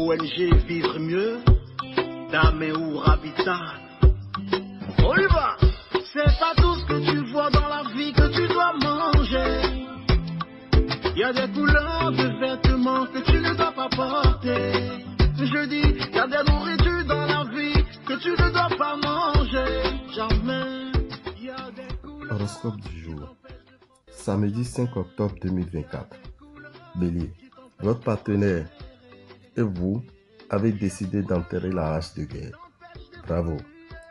ONG Vivre Mieux, Daméou Habitat. On y va. C'est pas tout ce que tu vois dans la vie que tu dois manger. Il y a des couleurs de vêtements que tu ne dois pas porter. Je dis, il y a des nourritures dans la vie que tu ne dois pas manger. Jamais. Il y a des couleurs. Horoscope du jour. Samedi 5 octobre 2024. Bélier. Votre partenaire et vous avez décidé d'enterrer la hache de guerre. Bravo.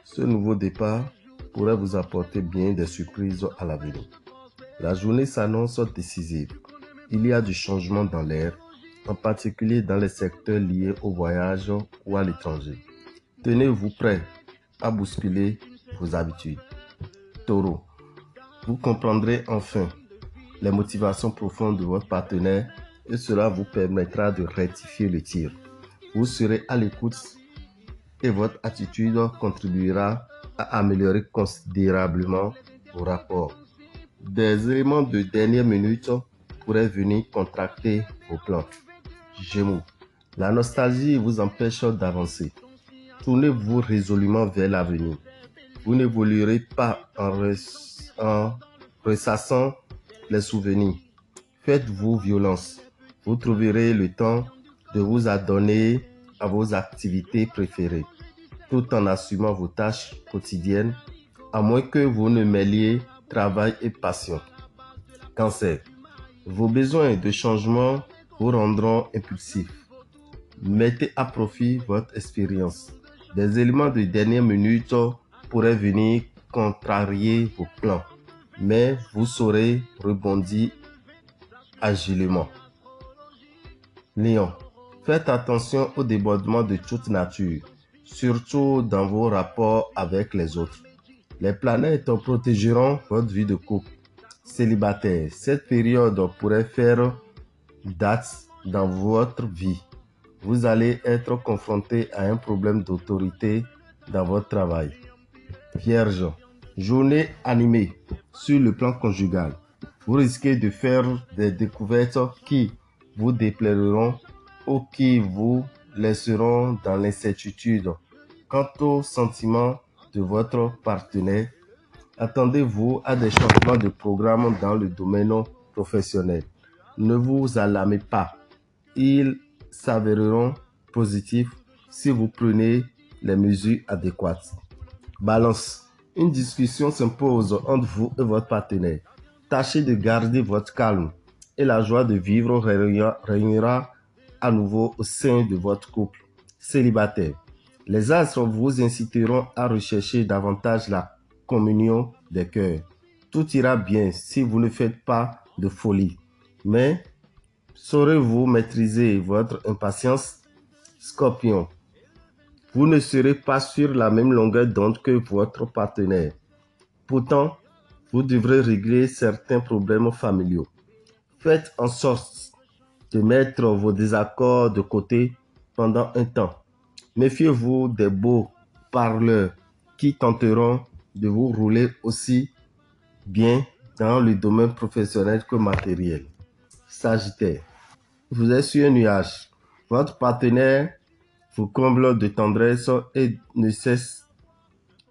Ce nouveau départ pourrait vous apporter bien des surprises à l'avenir. La journée s'annonce décisive. Il y a du changement dans l'air, en particulier dans les secteurs liés au voyage ou à l'étranger. Tenez-vous prêt à bousculer vos habitudes. Taureau, vous comprendrez enfin les motivations profondes de votre partenaire et cela vous permettra de rectifier le tir. Vous serez à l'écoute et votre attitude contribuera à améliorer considérablement vos rapports. Des éléments de dernière minute pourraient venir contracter vos plans. Gémeaux, la nostalgie vous empêche d'avancer. Tournez-vous résolument vers l'avenir. Vous n'évoluerez pas en ressassant les souvenirs. Faites-vous violence. Vous trouverez le temps de vous adonner à vos activités préférées, tout en assumant vos tâches quotidiennes, à moins que vous ne mêliez travail et passion. Cancer. Vos besoins de changement vous rendront impulsif. Mettez à profit votre expérience. Des éléments de dernière minute pourraient venir contrarier vos plans, mais vous saurez rebondir agilement. Lion. Faites attention aux débordements de toute nature, surtout dans vos rapports avec les autres. Les planètes protégeront votre vie de couple. Célibataire, cette période pourrait faire date dans votre vie. Vous allez être confronté à un problème d'autorité dans votre travail. Vierge, journée animée sur le plan conjugal. Vous risquez de faire des découvertes qui vous déplairont ou qui vous laisseront dans l'incertitude. Quant aux sentiments de votre partenaire, attendez-vous à des changements de programme dans le domaine professionnel. Ne vous alarmez pas. Ils s'avéreront positifs si vous prenez les mesures adéquates. Balance. Une discussion s'impose entre vous et votre partenaire. Tâchez de garder votre calme et la joie de vivre régnera à nouveau au sein de votre couple. Célibataire. Les astres vous inciteront à rechercher davantage la communion des cœurs. Tout ira bien si vous ne faites pas de folie. Mais saurez-vous maîtriser votre impatience? Scorpion. Vous ne serez pas sur la même longueur d'onde que votre partenaire. Pourtant, vous devrez régler certains problèmes familiaux. Faites en sorte de mettre vos désaccords de côté pendant un temps. Méfiez-vous des beaux parleurs qui tenteront de vous rouler aussi bien dans le domaine professionnel que matériel. Sagittaire, vous êtes sur un nuage. Votre partenaire vous comble de tendresse et ne cesse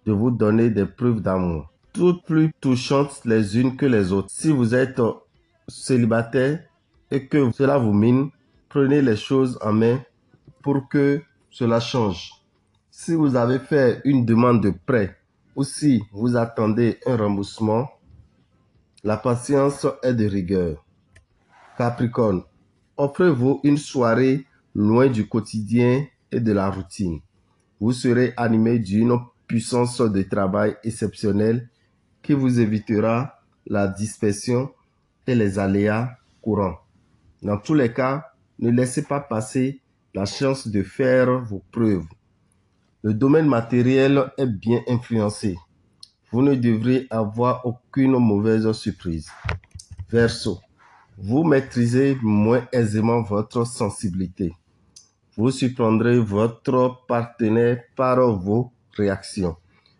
de vous donner des preuves d'amour, toutes plus touchantes les unes que les autres. Si vous êtes célibataire et que cela vous mine, prenez les choses en main pour que cela change. Si vous avez fait une demande de prêt ou si vous attendez un remboursement, la patience est de rigueur. Capricorne, offrez-vous une soirée loin du quotidien et de la routine. Vous serez animé d'une puissance de travail exceptionnelle qui vous évitera la dispersion et les aléas courants. Dans tous les cas, ne laissez pas passer la chance de faire vos preuves. Le domaine matériel est bien influencé. Vous ne devrez avoir aucune mauvaise surprise. Verseau, vous maîtrisez moins aisément votre sensibilité. Vous surprendrez votre partenaire par vos réactions.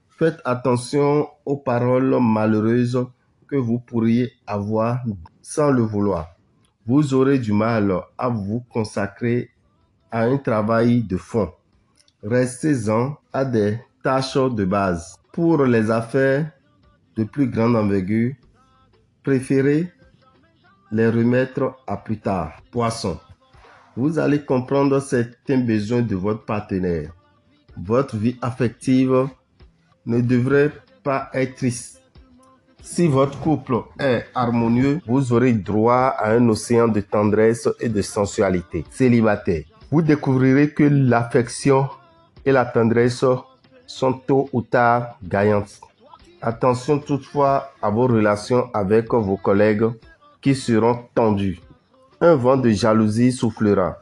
Faites attention aux paroles malheureuses que vous pourriez avoir sans le vouloir. Vous aurez du mal à vous consacrer à un travail de fond. Restez-en à des tâches de base. Pour les affaires de plus grande envergure, préférez les remettre à plus tard. Poisson. Vous allez comprendre certains besoins de votre partenaire. Votre vie affective ne devrait pas être triste. Si votre couple est harmonieux, vous aurez droit à un océan de tendresse et de sensualité. Célibataire. Vous découvrirez que l'affection et la tendresse sont tôt ou tard gagnantes. Attention toutefois à vos relations avec vos collègues qui seront tendues. Un vent de jalousie soufflera.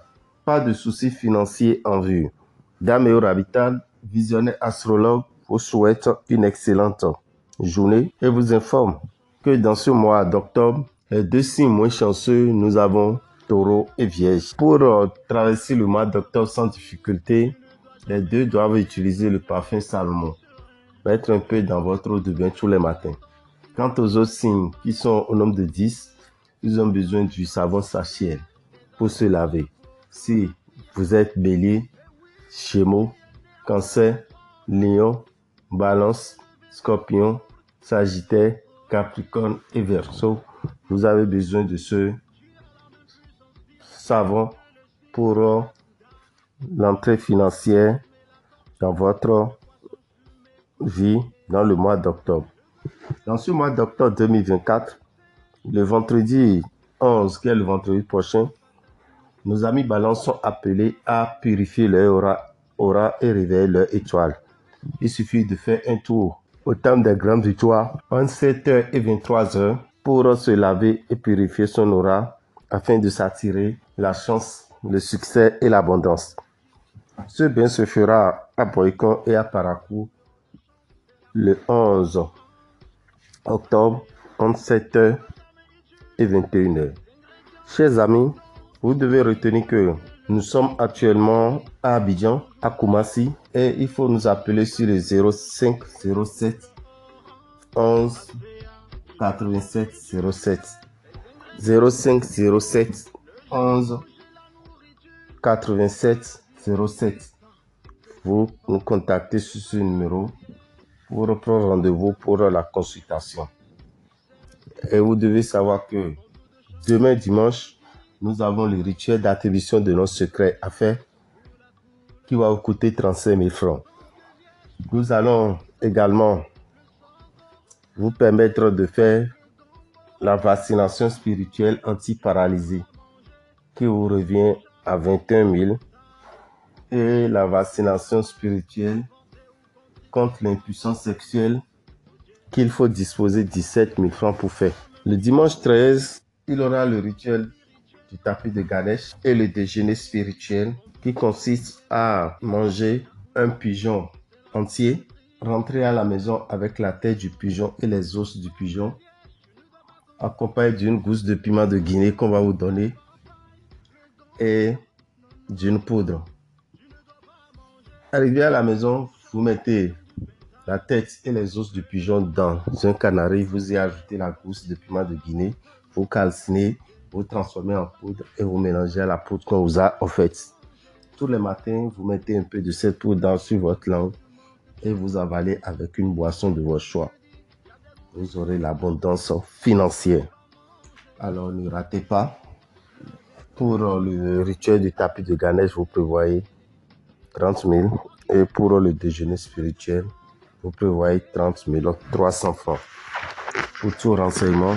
Pas de soucis financiers en vue. Dame et Orabital, visionnaire astrologue, vous souhaite une excellente journée et vous informe que dans ce mois d'octobre, les 2 signes moins chanceux, nous avons Taureau et Vierge. Pour traverser le mois d'octobre sans difficulté, les 2 doivent utiliser le parfum Salomon. Mettre un peu dans votre eau de bain tous les matins. Quant aux autres signes qui sont au nombre de 10, ils ont besoin du savon Sachiel pour se laver. Si vous êtes Bélier, Gémeaux, Cancer, Lion, Balance, Scorpion, Sagittaire, Capricorne et Verseau, vous avez besoin de ce savon pour l'entrée financière dans votre vie dans le mois d'octobre. Dans ce mois d'octobre 2024, le vendredi 11, qui est le vendredi prochain, nos amis Balance sont appelés à purifier leur aura et réveiller leur étoile. Il suffit de faire un tour au temple des grandes victoires entre 7h et 23h pour se laver et purifier son aura afin de s'attirer la chance, le succès et l'abondance. Ce bain se fera à Boycon et à Parakou le 11 octobre entre 7h et 21h. Chers amis, vous devez retenir que nous sommes actuellement à Abidjan, à Koumassi, et il faut nous appeler sur le 05 07 11 87 07. 05 07 11 87 07. Vous nous contactez sur ce numéro pour prendre rendez-vous pour la consultation. Et vous devez savoir que demain dimanche, nous avons le rituel d'attribution de nos secrets à faire qui va vous coûter 35 000 francs. Nous allons également vous permettre de faire la vaccination spirituelle anti-paralysée qui vous revient à 21 000 et la vaccination spirituelle contre l'impuissance sexuelle qu'il faut disposer 17 000 francs pour faire. Le dimanche 13, il aura le rituel du tapis de Ganesh et le déjeuner spirituel qui consiste à manger un pigeon entier, rentrer à la maison avec la tête du pigeon et les os du pigeon, accompagné d'une gousse de piment de Guinée qu'on va vous donner et d'une poudre. Arrivé à la maison, vous mettez la tête et les os du pigeon dans un canari, vous y ajoutez la gousse de piment de Guinée, vous calcinez, vous transformez en poudre et vous mélangez à la poudre qu'on vous a offerte. Tous les matins, vous mettez un peu de cette poudre sur votre langue et vous avalez avec une boisson de votre choix. Vous aurez l'abondance financière. Alors ne ratez pas. Pour le rituel du tapis de Ganesh, vous prévoyez 30 000 et pour le déjeuner spirituel, vous prévoyez 30 300 francs. Pour tout renseignement,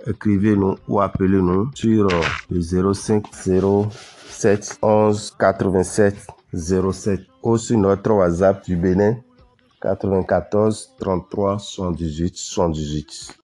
écrivez-nous ou appelez-nous sur le 05 07 11 87 07 ou sur notre WhatsApp du Bénin 94 33 78 78.